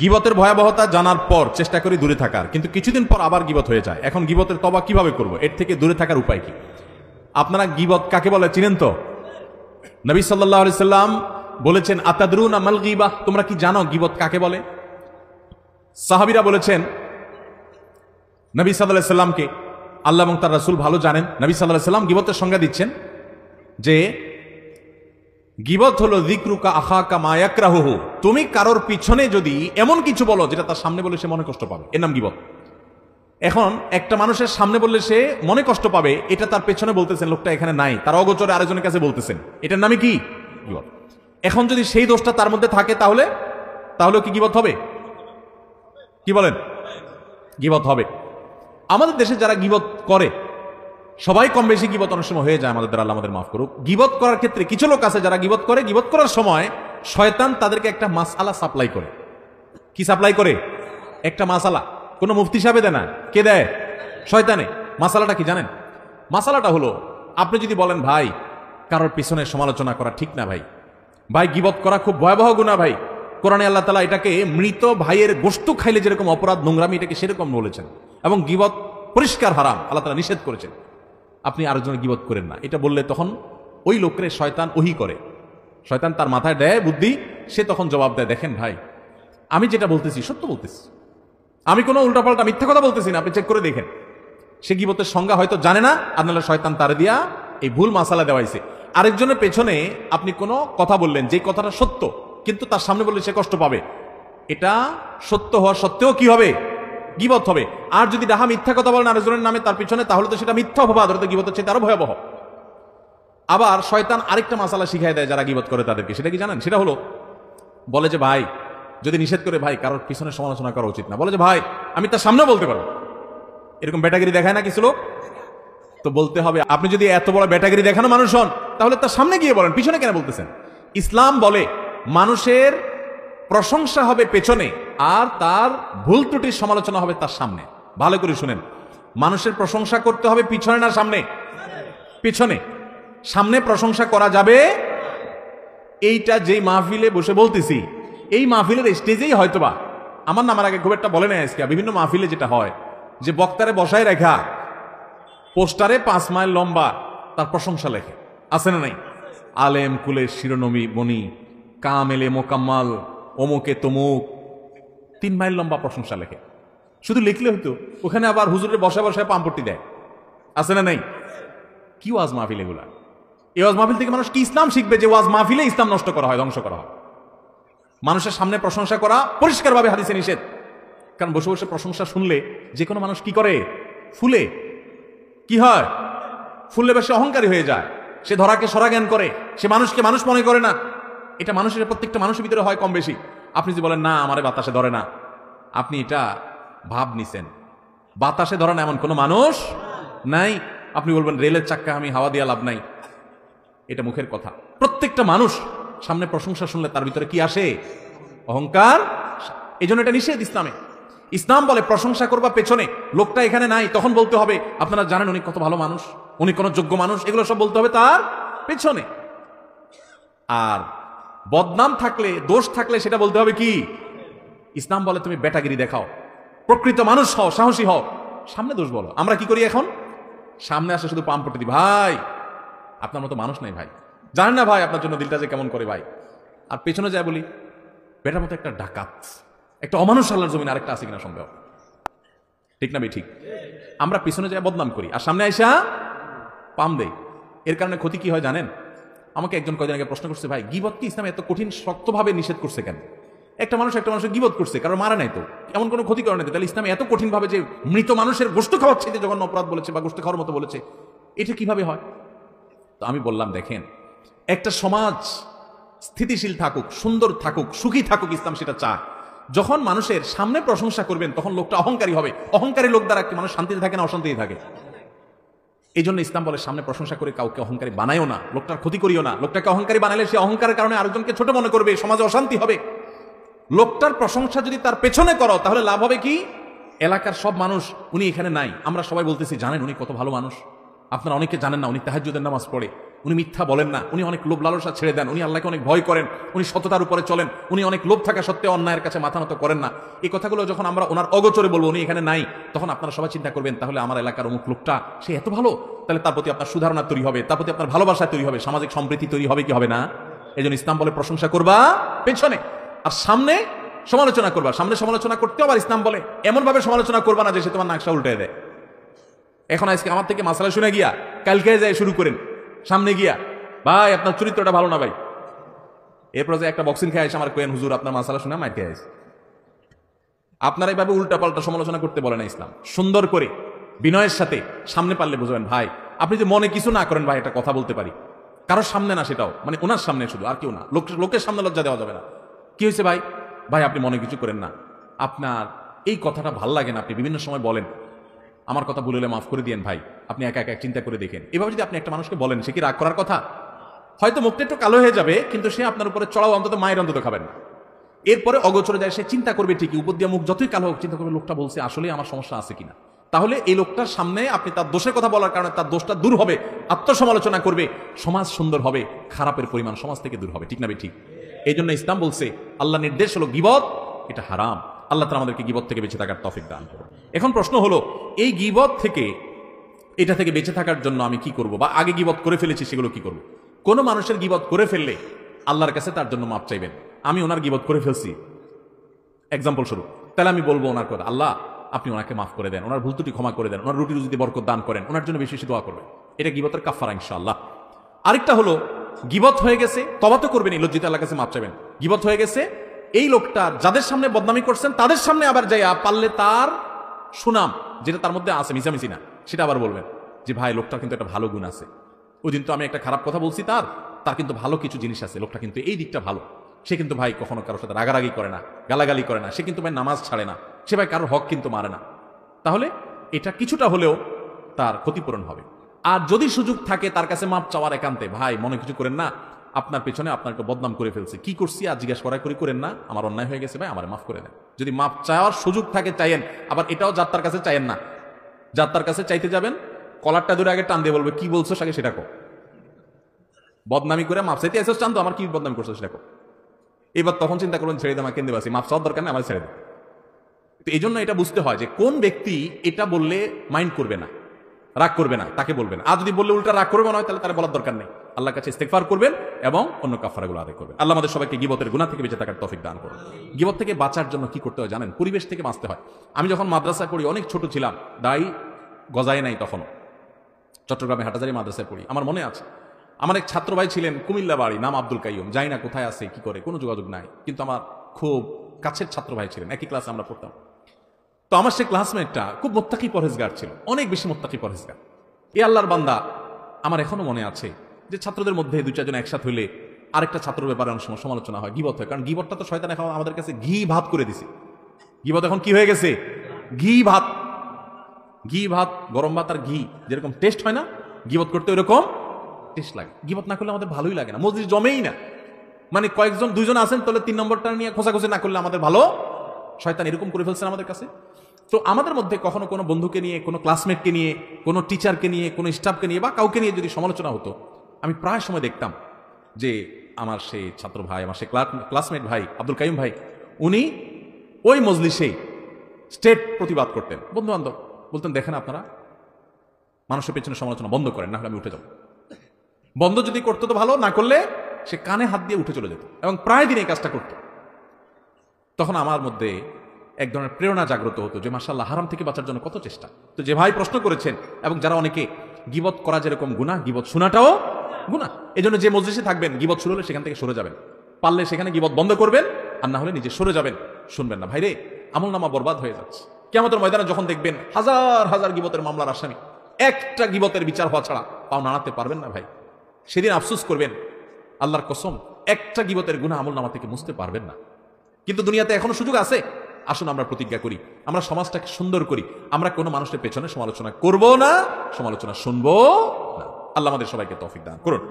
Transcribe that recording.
গীবতের ভয়াবহতা জানার পর চেষ্টা করি দূরে থাকার, কিন্তু কিছুদিন পর আবার গীবত হয়ে যায়। এখন গীবতের তওবা কিভাবে করব, এর থেকে দূরে থাকার উপায় কি? আপনারা গীবত কাকে বলে চিনেন তো? নবী সাল্লাল্লাহু আলাইহি সাল্লাম বলেছেন, আতাদরুনা মাল গীবাহ, তোমরা কি জানো গীবত কাকে বলে? সাহাবীরা বলেছেন নবী সাল্লাল্লাহু আলাইহি সাল্লামকে আল্লাহ এবং তার রাসূল ভালো জানেন। নবী সাল্লাল্লাহু আলাইহি সাল্লাম গীবতের সংজ্ঞা দিচ্ছেন যে গীবত হলো যিকরুকা আখাকা মা ইয়াকরাহুহু, তুমি কারোর পিছনে যদি এমন কিছু বলো যেটা তার সামনে বলে সে মনে কষ্ট পাবে, এর নাম গীবত। এখন একটা মানুষের সামনে বললে সে মনে কষ্ট পাবে, এটা তার পেছনে বলতেছেন, লোকটা এখানে নাই, তার অগোচরে আরেকজনের কাছে বলতেছেন, এটার নামই কি? গীবত। এখন যদি সেই দোষটা তার মধ্যে থাকে তাহলে কি গীবত হবে? কি বলেন? গীবত হবে। আমাদের দেশে যারা গীবত করে সবাই কম বেশি গীবত অনেক সময় হয়ে যায় আমাদের দ্বারা, আল্লাহ আমাদের মাফ করুক। গীবত করার ক্ষেত্রে কিছু লোক আছে যারা গীবত করে, গীবত করার সময় শয়তান তাদেরকে একটা মাসআলা সাপ্লাই করে। কি সাপ্লাই করে? একটা মাসালা। কোন মুফতি সাহেব দেয় না, কে দেয়? শয়তানে। মাসালাটা কি জানেন? মাসালাটা হলো, আপনি যদি বলেন ভাই কারোর পিছনে সমালোচনা করা ঠিক না, ভাই গীবত করা খুব ভয়াবহ গুনাহ, ভাই কোরআনে আল্লাহ তাআলা এটাকে মৃত ভাইয়ের গোশত খাইলে যেরকম অপরাধ, নোংরামি, এটাকে সেরকম বলেছেন, এবং গীবত পরিষ্কার হারাম, আল্লাহ তাআলা নিষেধ করেছেন, আপনি আরেকজনের গীবত করেন না। এটা বললে তখন ওই লোকের শয়তান ওহী করে, শয়তান তার মাথায় দেয় বুদ্ধি, সে তখন জবাব দেয়, দেখেন ভাই আমি যেটা বলতেছি সত্য বলতেছি, আমি কোনো উল্টাপাল্টা মিথ্যা কথা বলতেছি না, আপনি চেক করে দেখেন। সে গীবতের সংজ্ঞা হয়তো জানে না, আর নাহলে শয়তান তার দিয়া এই ভুল মাসালা দেওয়াইছে। আরেকজনের পেছনে আপনি কোনো কথা বললেন যে কথাটা সত্য, কিন্তু তার সামনে বললে সে কষ্ট পাবে, এটা সত্য হওয়া সত্ত্বেও কি হবে? গীবত হবে। আর যদি ডাহা মিথ্যা কথা বলেন আরেকজনের নামে তার পিছনে, তাহলে তো সেটা মিথ্যা অপবাদ, ওটা গীবতের চেয়ে আরো ভয়াবহ। আবার শয়তান আরেকটা মাসালা শিখাই দেয় যারা গীবত করে তাদেরকে, সেটা কি জানেন? সেটা হলো, বলে যে ভাই যদি নিষেধ করে ভাই কারোর পিছনে সমালোচনা করা উচিত না, বলে যে ভাই আমি তার সামনে বলতে পারবো, এরকম ব্যাটাগিরি দেখায় না কিছু লোক, তো বলতে হবে আপনি যদি এত বড় ব্যাটাগিরি দেখানো মানুষ হন তাহলে তার সামনে গিয়ে বলেন, পিছনে কেন বলতেছেন? ইসলাম বলে মানুষের প্রশংসা হবে পেছনে, আর তার ভুল ত্রুটির সমালোচনা হবে তার সামনে। ভালো করে শুনেন, মানুষের প্রশংসা করতে হবে পিছনে না সামনে? পিছনে। সামনে প্রশংসা করা যাবে। এইটা যেই মাহফিলে বসে বলতেছি, এই মাহফিলের স্টেজেই হয়তোবা আমার নামার আগে খুব একটা বলে নেয় আজকে, বিভিন্ন মাহফিলে যেটা হয় যে বক্তারে বসায় রেখা পোস্টারে 5 মাইল লম্বা তার প্রশংসা লেখে, আছে না নাই? আলেম কুলের শিরোনবী বনি, কামেলে মোকাম্মাল, অমুকে তমুক, 3 মাইল লম্বা প্রশংসা লেখে। শুধু লিখলে হইতো, ওখানে আবার হুজুরের বসায় বসায় পাম্পটি দেয়, আছে না নাই? কি ওয়াজ মাহফিল এগুলা? এই ওয়াজ মাহফিল থেকে মানুষ কি ইসলাম শিখবে যে ওয়াজ মাহফিলে ইসলাম নষ্ট করা হয়, ধ্বংস করা হয়? মানুষের সামনে প্রশংসা করা পরিষ্কারভাবে হাদিসে নিষেধ। কারণ বসে বসে প্রশংসা শুনলে যে কোনো মানুষ কি করে? ফুলে। কি হয়? ফুললে বেশি অহংকারী হয়ে যায়, সে ধরাকে সরা জ্ঞান করে, সে মানুষকে মানুষ মনে করে না। এটা মানুষের প্রত্যেকটা মানুষের ভিতরে হয় কম বেশি। আপনি যদি বলেন না আমারে বাতাসে ধরে না, আপনি এটা ভাব নিছেন। বাতাসে ধরে না এমন কোনো মানুষ নাই। আপনি বলবেন রেলের চাক্কা আমি হাওয়া দিয়া লাভ নাই, এটা মুখের কথা। প্রত্যেকটা মানুষ সামনে প্রশংসা শুনলে তার ভিতরে কি আসে? অহংকার। এই জন্য এটা নিষেধ ইসলামে। ইসলাম বলে প্রশংসা করবা পেছনে, লোকটা এখানে নাই তখন বলতে হবে আপনারা জানেন উনি কত ভালো মানুষ, উনি কোন যোগ্য মানুষ, এগুলো সব বলতে হবে তার পেছনে। আর বদনাম থাকলে, দোষ থাকলে সেটা বলতে হবে কি? ইসলাম বলে তুমি বেটাগিরি দেখাও, প্রকৃত মানুষ হও, সাহসী হও, সামনে দোষ বলো। আমরা কি করি এখন? সামনে আসে শুধু পাম্পটি দিই, ভাই আপনার মতো মানুষ নাই ভাই, জানেন না ভাই আপনার জন্য দিলটা যে কেমন করে ভাই। আর পেছনে যায় বলি বেটার মতো একটা ডাকাত, একটা অমানুষ আল্লাহর জমিন আরেকটা আছে কিনা সন্দেহ। ঠিক না ভাই? ঠিক। আমরা পিছনে যায় বদনাম করি আর সামনে আইসা পাম দেই। এর কারণে ক্ষতি কি হয় জানেন? আমাকে একজন কয়েকদিন আগে প্রশ্ন করছে, ভাই গীবত কি ইসলামে এত কঠিন শক্তভাবে নিষেধ করছে কেন? একটা মানুষের গীবত করছে, কারণ মারা নাই তো, এমন কোনো ক্ষতি করে নাই, তাহলে ইসলামে এত কঠিন ভাবে যে মৃত মানুষের গোশত খাওয়ার চাইতে জঘন্য অপরাধ বলেছে বা গোশত খাওয়ার মতো বলেছে, এটা কিভাবে হয়? তো আমি বললাম দেখেন, একটা সমাজ স্থিতিশীল থাকুক, সুন্দর থাকুক, সুখী থাকুক, ইসলাম সেটা চায়। যখন মানুষের সামনে প্রশংসা করবেন তখন লোকটা অহংকারী হবে। অহংকারী লোক দ্বারা কি মানুষ শান্তিতে থাকে না অশান্তিতে থাকে? এই জন্য ইসলাম বলে সামনে প্রশংসা করে কাউকে অহংকারী বানায়ও না, লোকটার ক্ষতি করিও না। লোকটাকে অহংকারী বানালে সে অহংকারের কারণে আরেকজনকে ছোট মনে করবে, সমাজে অশান্তি হবে। লোকটার প্রশংসা যদি তার পেছনে করো তাহলে লাভ হবে কি? এলাকার সব মানুষ, উনি এখানে নাই, আমরা সবাই বলতেছি জানেন উনি কত ভালো মানুষ, আপনারা অনেকে জানেন না উনি তাহাজ্জুদের নামাজ পড়ে, উনি মিথ্যা বলেন না, উনি অনেক লোভ লালসা ছেড়ে দেন, উনি আল্লাহকে অনেক ভয় করেন, উনি সততার উপরে চলেন, উনি অনেক লোভ থাকা সত্ত্বেও অন্যায়ের কাছে মাথা নত করেন না। এই কথাগুলো যখন আমরা ওনার অগোচরে বলবো, উনি এখানে নাই, তখন আপনারা সবাই চিন্তা করবেন তাহলে আমার এলাকার অমুক লোকটা সে এত ভালো, তাহলে তার প্রতি আপনার সুধারণা তৈরি হবে, তার প্রতি আপনার ভালোবাসা তৈরি হবে, সামাজিক সম্প্রীতি তৈরি হবে কি হবে না? এই জন্য ইসলাম বলে প্রশংসা করবা পেছনে, আর সামনে সমালোচনা করবা। সামনে সমালোচনা করতেও আবার ইসলাম বলে এমন ভাবে সমালোচনা করবা না যে সে তোমার নাকশা উল্টে দেয়। এখন আজকে আমার থেকে মাসালা শুনে গিয়া কালকে যায় শুরু করেন, সামনে গিয়া ভাই আপনার চরিত্রটা ভালো না ভাই, এরপর যে একটা বক্সিং খেয়ে আসে আমার কোয়েন হুজুর আপনার মাসালা শুনে মার খেয়ে আসে। আপনারা এইভাবে উল্টা পাল্টা সমালোচনা করতে বলে না ইসলাম। সুন্দর করে বিনয়ের সাথে সামনে পারলে বুঝবেন ভাই আপনি যে মনে কিছু না করেন ভাই, একটা কথা বলতে পারি, কারোর সামনে না, সেটাও মানে ওনার সামনে শুধু, আর কেউ না, লোকের সামনে লজ্জা দেওয়া যাবে না। কি হয়েছে ভাই? ভাই আপনি মনে কিছু করেন না, আপনার এই কথাটা ভাল লাগে না, আপনি বিভিন্ন সময় বলেন, আমার কথা ভুল হলে মাফ করে দিয়েন ভাই, আপনি একা একা চিন্তা করে দেখেন। এভাবে যদি আপনি একটা মানুষকে বলেন, সে কি রাগ করার কথা? হয়তো মুখটা একটু কালো হয়ে যাবে, কিন্তু সে আপনার উপরে চড়াও অন্তত মায়ের অন্তত খাবেন না। এরপরে অগোচরে যায় সে চিন্তা করবে ঠিকই, উপর দিয়ে মুখ যতই কালো হোক চিন্তা করবে লোকটা বলছে আসলে আমার সমস্যা আছে কিনা। তাহলে এই লোকটার সামনে আপনি তার দোষের কথা বলার কারণে তার দোষটা দূর হবে, আত্মসমালোচনা করবে, সমাজ সুন্দর হবে, খারাপের পরিমাণ সমাজ থেকে দূর হবে। ঠিক না ঠিক? এই জন্য ইসলাম বলছে, আল্লাহ নির্দেশ হলো গীবত এটা হারাম। আল্লাহ তাআলা আমাদেরকে গীবত থেকে বেঁচে থাকার তৌফিক দান করুন। এখন প্রশ্ন হলো, এই গীবত থেকে, এটা থেকে বেঁচে থাকার জন্য আমি কি করব, বা আগে গীবত করে ফেলেছি সেগুলো কি করব? কোন মানুষের গীবত করে ফেললে আল্লাহর কাছে তার জন্য মাপ চাইবেন। আমি ওনার গীবত করে ফেলছি, এক্সাম্পল স্বরূপ, তাহলে আমি বলবো ওনার কথা, আল্লাহ আপনি ওনাকে মাফ করে দেন, ওনার ভুল ত্রুটি ক্ষমা করে দেন, ওনার রুটি রুজিতে বরকত দান করেন, ওনার জন্য বেশি বেশি দোয়া করবেন। এটা গীবতের কাফারা ইনশাআল্লাহ। আরেকটা হলো, গীবত হয়ে গেছে, তওবা তো করবেন, লজ্জিত আল্লাহর কাছে মাপ চাইবেন। গীবত হয়ে গেছে, এই লোকটা যাদের সামনে বদনামি করছেন তাদের সামনে আবার যাইয়া পারলে তার সুনাম যেটা তার মধ্যে আছে মিশামিশি না, সেটা আবার বলবেন যে ভাই লোকটার কিন্তু একটা ভালো গুণ আছে, ওই দিন তো আমি একটা খারাপ কথা বলছি, তার কিন্তু ভালো কিছু জিনিস আছে, লোকটা কিন্তু এই দিকটা ভালো, সে কিন্তু ভাই কখনো কারোর সাথে রাগারাগি করে না, গালাগালি করে না, সে কিন্তু ভাই নামাজ ছাড়ে না, সে ভাই কারোর হক কিন্তু মারে না। তাহলে এটা কিছুটা হলেও তার ক্ষতিপূরণ হবে। আর যদি সুযোগ থাকে তার কাছে মাপ চাওয়ার একান্তে, ভাই মনে কিছু করেন না, আপনার পেছনে আপনাকে বদনাম করে ফেলছে, কি করছি আর জিজ্ঞাসা করেন না, আমার অন্যায় হয়ে গেছে ভাই আমার মাফ করে দেন। যদি মাপ চাওয়ার সুযোগ থাকে চাইয়েন। আবার এটাও যার তার কাছে চাইয়েন না, যার তার কাছে চাইতে যাবেন কলারটা ধরে আগে টান দিয়ে বলবে কি বলছো আগে সেটা কো, বদনামি করে মাপ চাইতে এসে চান তো আমার কি বদনামি করছো সেটা কো। এবার তখন চিন্তা করবেন ছেড়ে দেন, কেন্দ্রে বাসি মাপ চাওয়ার দরকার নেই, আমার ছেড়ে দেন। তো এই জন্য এটা বুঝতে হয় যে কোন ব্যক্তি এটা বললে মাইন্ড করবে না, রাগ করবে না, তাকে বলবেন। আর যদি বললে উল্টা রাগ করবে না হয়, তাহলে তার বলার দরকার নেই, আল্লাহর কাছে ইস্তেগফার করবেন এবং অন্য কাফারাগুলো আদায় করবেন। আল্লাহ আমাদের সবাইকে গীবতের গুনাহ থেকে বেঁচে থাকার তৌফিক দান করুন। গীবত থেকে বাঁচার জন্য কি করতে হয় জানেন? পরিবেশ থেকে বাঁচতে হয়। আমি যখন মাদ্রাসা পড়ি, অনেক ছোট ছিলাম, দায়ী গজায় নাই তখনও, চট্টগ্রামে হাটাজারি মাদ্রাসায় পড়ি। আমার মনে আছে আমার এক ছাত্র ভাই ছিলেন কুমিল্লা বাড়ি, নাম আব্দুল কাইয়ুম, জানি না কোথায় আছে কি করে, কোনো যোগাযোগ নাই, কিন্তু আমার খুব কাছের ছাত্র ভাই ছিলেন, একই ক্লাসে আমরা পড়তাম। তো আমার সে ক্লাসমেটটা খুব মুত্তাকি পরহেজগার ছিল, অনেক বেশি মুত্তাকি পরহেজগার। এ আল্লাহর বান্দা, আমার এখনো মনে আছে যে ছাত্রদের মধ্যে দুই চারজন একসাথে হইলে আরেকটা ছাত্রের ব্যাপারে অনেক সময় সমালোচনা হয়, গীবত হয়। কারণ গীবতটা তো শয়তান এখন আমাদের কাছে ঘি ভাত করে দিছে। গীবত এখন কি হয়ে গেছে? ঘি ভাত। ঘি ভাত, গরম ভাত আর ঘি যেরকম টেস্ট হয় না, গীবত করতে ওইরকম টেস্ট লাগে। গীবত না করলে আমাদের ভালোই লাগে না, মজলিস জমেই না। মানে কয়েকজন দুইজন আছেন, তাহলে 3 নম্বরটা নিয়ে খোঁচাখুচি না করলে আমাদের ভালো, শয়তান এরকম করে ফেলছেন আমাদের কাছে। তো আমাদের মধ্যে কখনো কোনো বন্ধুকে নিয়ে, কোনো ক্লাসমেটকে নিয়ে, কোনো টিচারকে নিয়ে, কোনো স্টাফকে নিয়ে বা কাউকে নিয়ে যদি সমালোচনা হতো, আমি প্রায় সময় দেখতাম যে আমার সেই ছাত্র ভাই, আমার সেই ক্লাসমেট ভাই আব্দুল কাইয়ুম ভাই, উনি ওই মজলিসে স্টেট প্রতিবাদ করতেন। বন্ধু বান্ধব বলতেন দেখেন আপনারা মানুষের পেছনে সমালোচনা বন্ধ করেন, না হলে আমি উঠে যাব। বন্ধ যদি করতো তো ভালো, না করলে সে কানে হাত দিয়ে উঠে চলে যেত এবং প্রায় দিন এই কাজটা করত। তখন আমার মধ্যে এক ধরনের প্রেরণা জাগ্রত হতো যে মাশাআল্লাহ হারাম থেকে বাঁচার জন্য কত চেষ্টা। তো যে ভাই প্রশ্ন করেছেন, এবং যারা অনেকে গীবত করা যেরকম গুনাহ, গীবত শোনাটাও গুনাহ। এই জন্য যে মজলিসে থাকবেন, গীবত শুরু হলে সেখান থেকে সরে যাবেন, পারলে সেখানে গীবত বন্ধ করবেন, আর না হলে নিজে সরে যাবেন, শুনবেন না। ভাইরে আমলনামা বরবাদ হয়ে যাচ্ছে। কিয়ামতের ময়দানে যখন দেখবেন হাজার হাজার গীবতের মামলার আসামি, একটা গীবতের বিচার হওয়া ছাড়া পাও নাড়াতে পারবেন না ভাই, সেদিন আফসোস করবেন। আল্লাহর কসম, একটা গীবতের গুনাহ আমলনামা থেকে মুছতে পারবেন না। কিন্তু দুনিয়াতে এখনো সুযোগ আছে। আসুন আমরা প্রতিজ্ঞা করি, আমরা সমাজটাকে সুন্দর করি, আমরা কোনো মানুষের পেছনে সমালোচনা করব না, সমালোচনা শুনবো না। আল্লাহ আমাদের সবাইকে তৌফিক দান করুন।